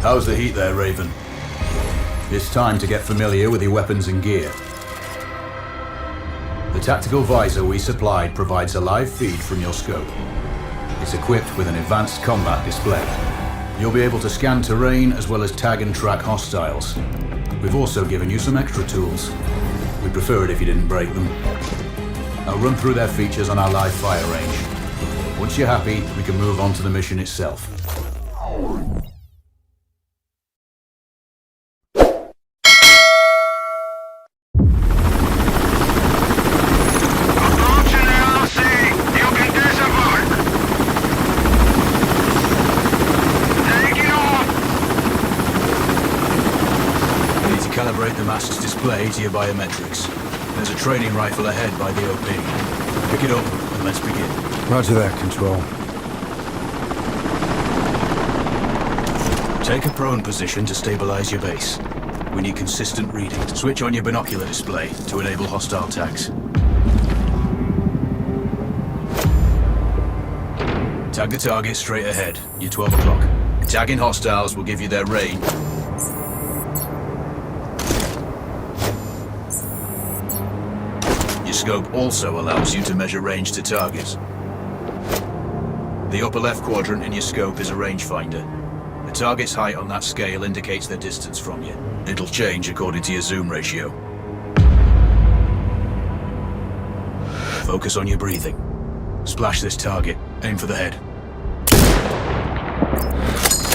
How's the heat there, Raven? It's time to get familiar with your weapons and gear. The tactical visor we supplied provides a live feed from your scope. It's equipped with an advanced combat display. You'll be able to scan terrain as well as tag and track hostiles. We've also given you some extra tools. We'd prefer it if you didn't break them. I'll run through their features on our live fire range. Once you're happy, we can move on to the mission itself. Calibrate the mask's display to your biometrics. There's a training rifle ahead by the OP. Pick it up and let's begin. Roger that, Control. Take a prone position to stabilize your base. We need consistent reading. Switch on your binocular display to enable hostile tags. Tag the target straight ahead. You're 12 o'clock. Tagging hostiles will give you their range. Scope also allows you to measure range to targets. The upper left quadrant in your scope is a rangefinder. The target's height on that scale indicates their distance from you. It'll change according to your zoom ratio. Focus on your breathing. Splash this target. Aim for the head.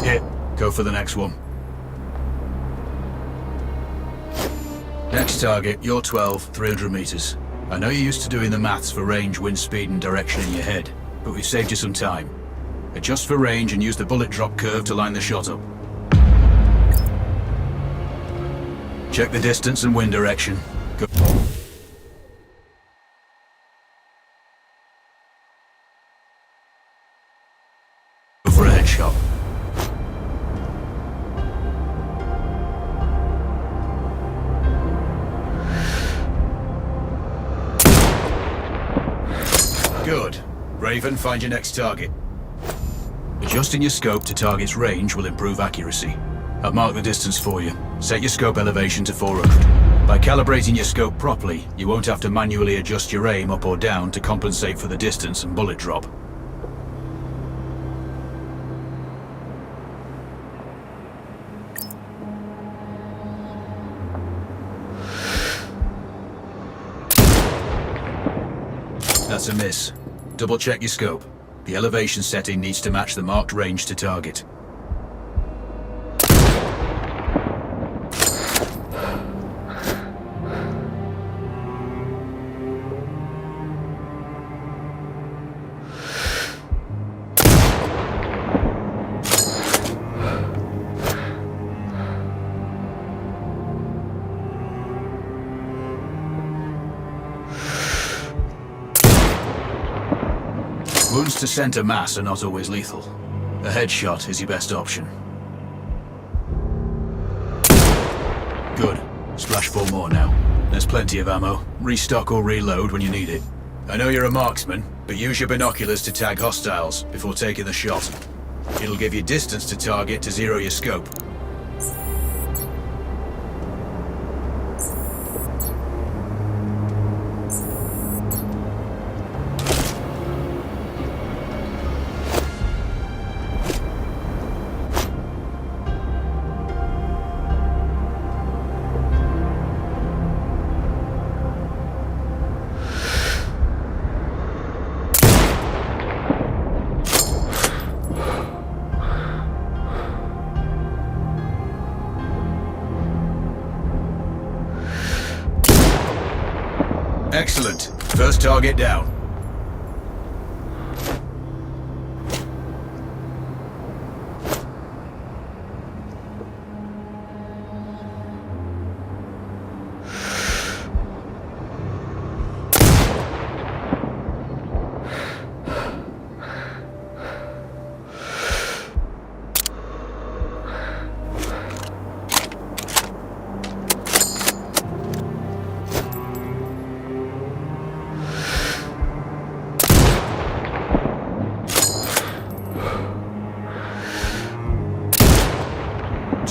Hit. Go for the next one. Next target, you're 12, 300 meters. I know you're used to doing the maths for range, wind speed and direction in your head, but we've saved you some time. Adjust for range and use the bullet drop curve to line the shot up. Check the distance and wind direction. Go for a headshot. Good. Raven, find your next target. Adjusting your scope to target's range will improve accuracy. I've marked the distance for you. Set your scope elevation to 400. By calibrating your scope properly, you won't have to manually adjust your aim up or down to compensate for the distance and bullet drop. That's a miss. Double check your scope. The elevation setting needs to match the marked range to target. Wounds to center mass are not always lethal. A headshot is your best option. Good. Splash 4 more now. There's plenty of ammo. Restock or reload when you need it. I know you're a marksman, but use your binoculars to tag hostiles before taking the shot. It'll give you distance to target to zero your scope. Excellent. First target down.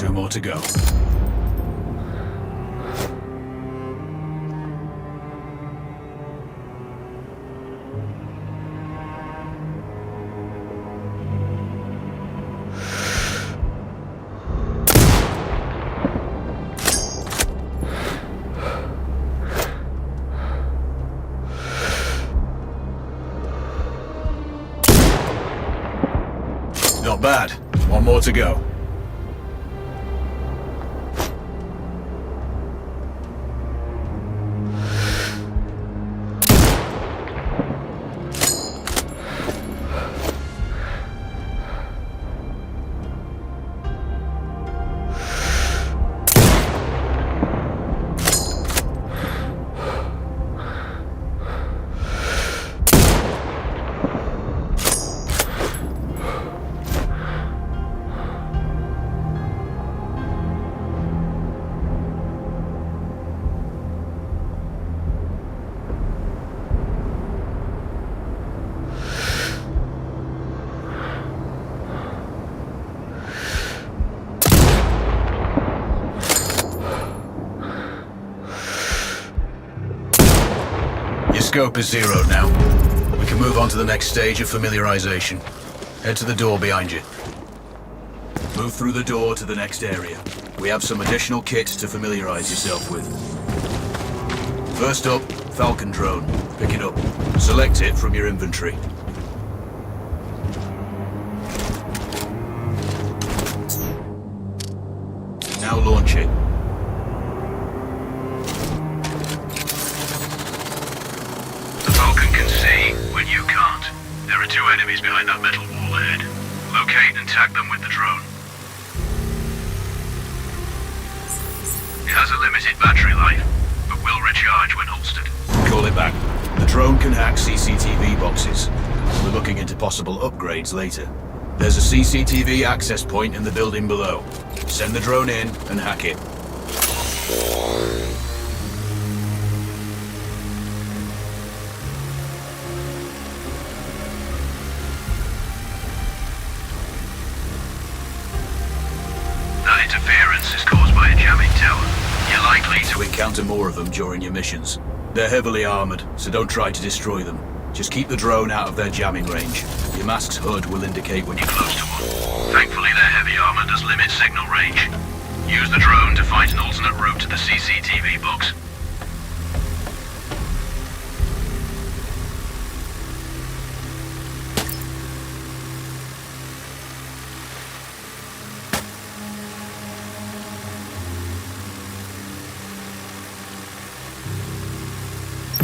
2 more to go. Not bad. 1 more to go. Your scope is zeroed now. We can move on to the next stage of familiarization. Head to the door behind you. Move through the door to the next area. We have some additional kit to familiarize yourself with. First up, Falcon drone. Pick it up. Select it from your inventory. Now launch it. When you can't. There are 2 enemies behind that metal wall ahead. Locate and tag them with the drone. It has a limited battery life, but will recharge when holstered. Call it back. The drone can hack CCTV boxes. We're looking into possible upgrades later. There's a CCTV access point in the building below. Send the drone in and hack it. Interference is caused by a jamming tower. You're likely to encounter more of them during your missions. They're heavily armored, so don't try to destroy them. Just keep the drone out of their jamming range. Your mask's HUD will indicate when you're close to one. Thankfully, their heavy armor does limit signal range. Use the drone to find an alternate route to the CCTV box.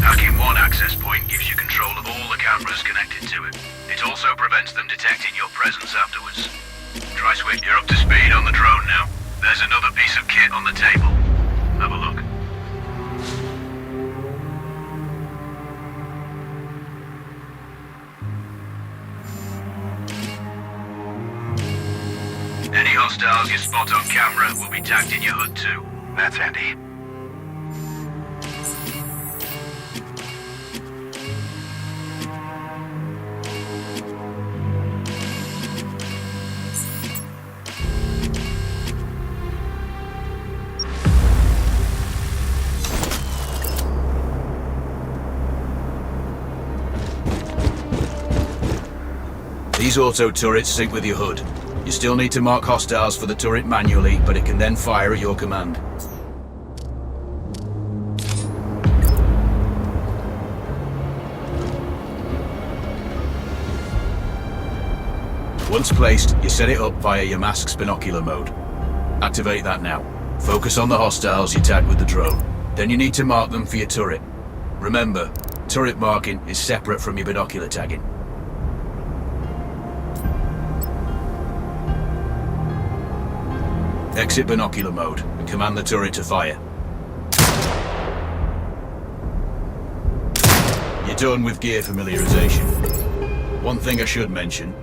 Hacking one access point gives you control of all the cameras connected to it. It also prevents them detecting your presence afterwards. Try switch. You're up to speed on the drone now. There's another piece of kit on the table. Have a look. Any hostiles you spot on camera will be tagged in your HUD too. That's handy. These auto turrets sync with your HUD. You still need to mark hostiles for the turret manually, but it can then fire at your command. Once placed, you set it up via your mask's binocular mode. Activate that now. Focus on the hostiles you tag with the drone. Then you need to mark them for your turret. Remember, turret marking is separate from your binocular tagging. Exit binocular mode and command the turret to fire. You're done with gear familiarization. One thing I should mention,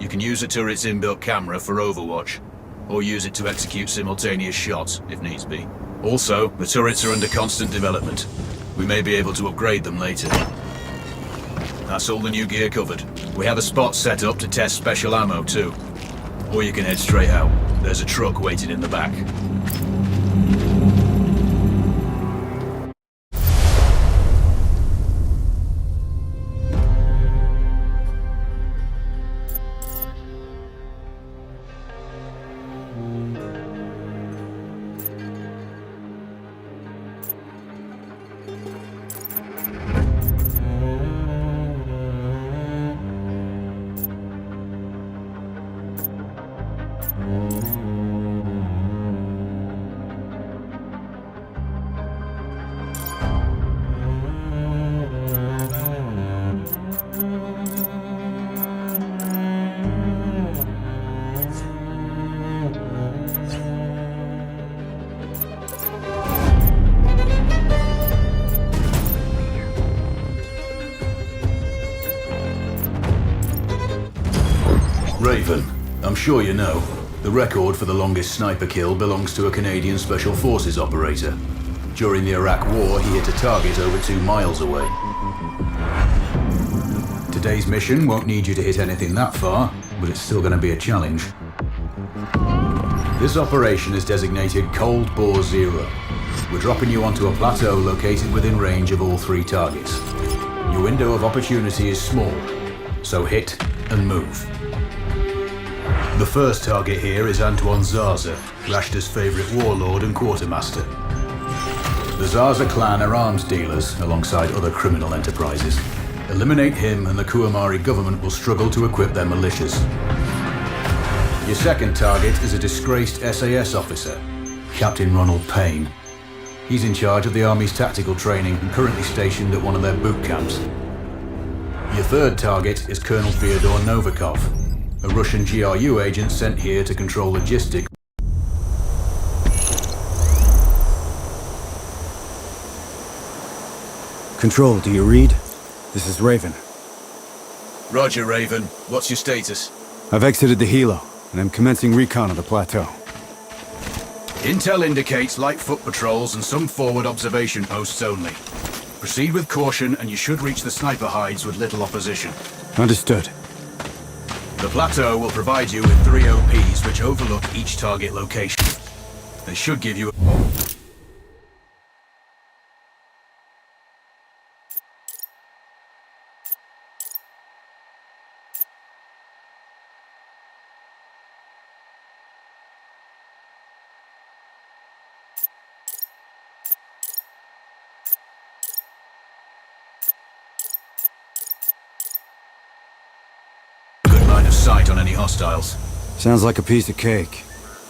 you can use the turret's inbuilt camera for overwatch, or use it to execute simultaneous shots if needs be. Also, the turrets are under constant development. We may be able to upgrade them later. That's all the new gear covered. We have a spot set up to test special ammo too. Or you can head straight out. There's a truck waiting in the back. Raven, I'm sure you know, the record for the longest sniper kill belongs to a Canadian Special Forces operator. During the Iraq War, he hit a target over 2 miles away. Today's mission won't need you to hit anything that far, but it's still going to be a challenge. This operation is designated Cold Bore Zero. We're dropping you onto a plateau located within range of all 3 targets. Your window of opportunity is small, so hit and move. The first target here is Antoine Zaza, Rashta's favorite warlord and quartermaster. The Zaza clan are arms dealers alongside other criminal enterprises. Eliminate him and the Kuamari government will struggle to equip their militias. Your second target is a disgraced SAS officer, Captain Ronald Payne. He's in charge of the Army's tactical training and currently stationed at one of their boot camps. Your third target is Colonel Fyodor Novikov, a Russian GRU agent sent here to control logistics. Control, do you read? This is Raven. Roger, Raven. What's your status? I've exited the helo, and I'm commencing recon of the plateau. Intel indicates light foot patrols and some forward observation posts only. Proceed with caution and you should reach the sniper hides with little opposition. Understood. The plateau will provide you with 3 OPs which overlook each target location. They should give you sight on any hostiles. Sounds like a piece of cake,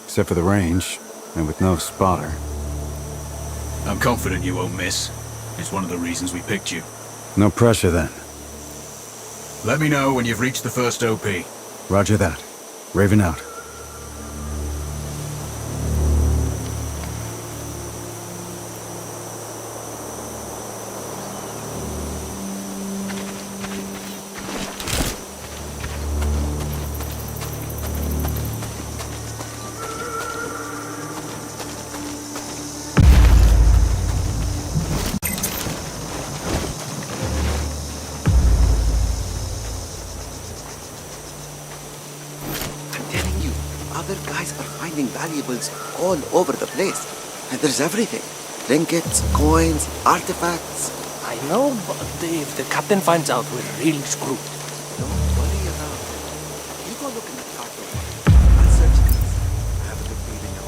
except for the range, and with no spotter. I'm confident you won't miss. It's one of the reasons we picked you. No pressure then. Let me know when you've reached the first OP. Roger that. Raven out. Other guys are finding valuables all over the place. And there's everything. Trinkets, coins, artifacts. I know, but if the captain finds out, we're really screwed. Don't worry around. You go look in the cargo. I'll search these. I have a good feeling now.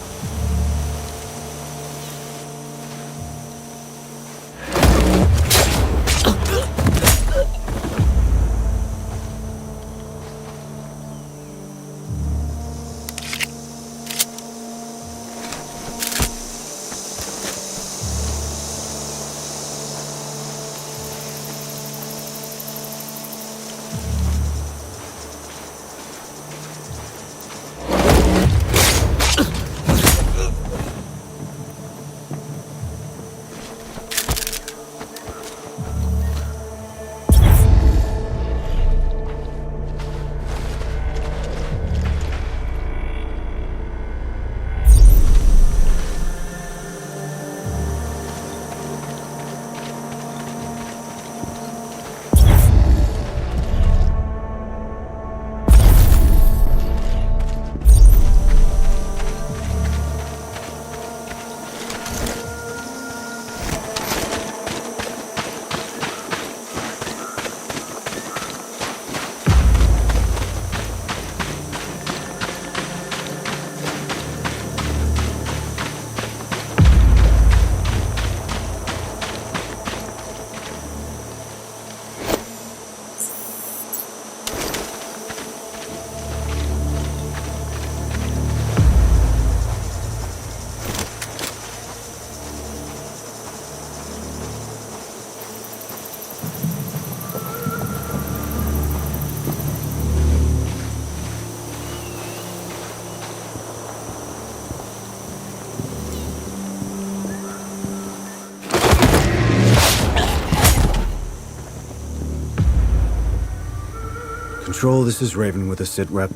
Control, this is Raven with a sit rep.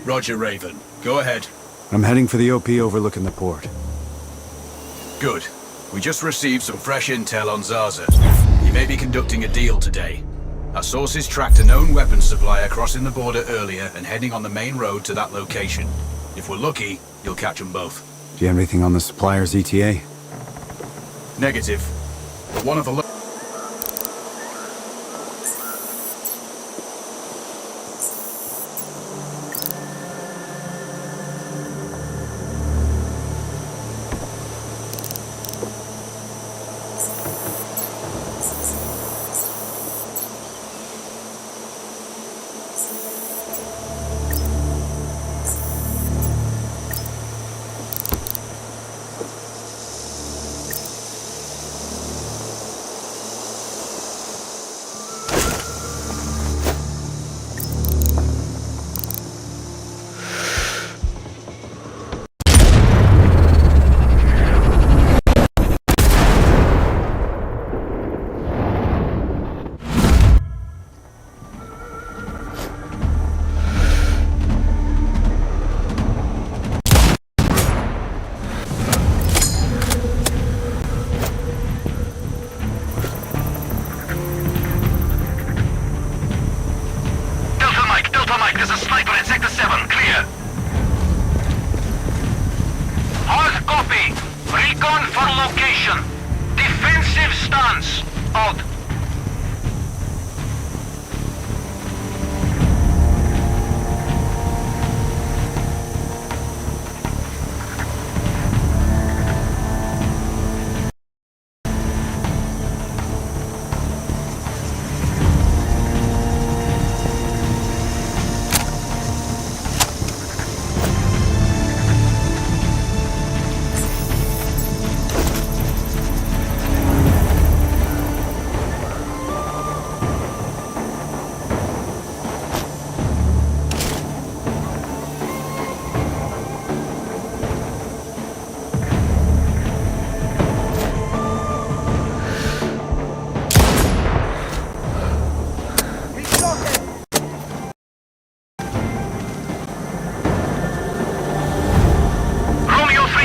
Roger, Raven. Go ahead. I'm heading for the OP overlooking the port. Good. We just received some fresh intel on Zaza. He may be conducting a deal today. Our sources tracked a known weapons supplier crossing the border earlier and heading on the main road to that location. If we're lucky, you'll catch them both. Do you have anything on the supplier's ETA? Negative. But one of the Delta Mike, there's a sniper in Sector 7. Clear. Hard copy. Recon for location. Defensive stance. Out.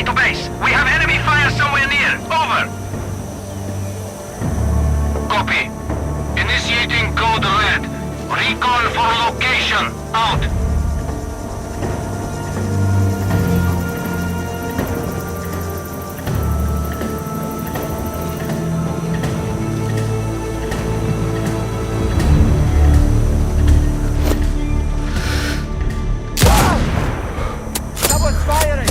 To base. We have enemy fire somewhere near. Over. Copy. Initiating code red. Recon for location. Out. Someone's firing!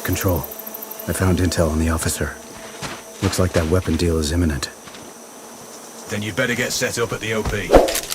Control. I found intel on the officer. Looks like that weapon deal is imminent. Then you'd better get set up at the OP.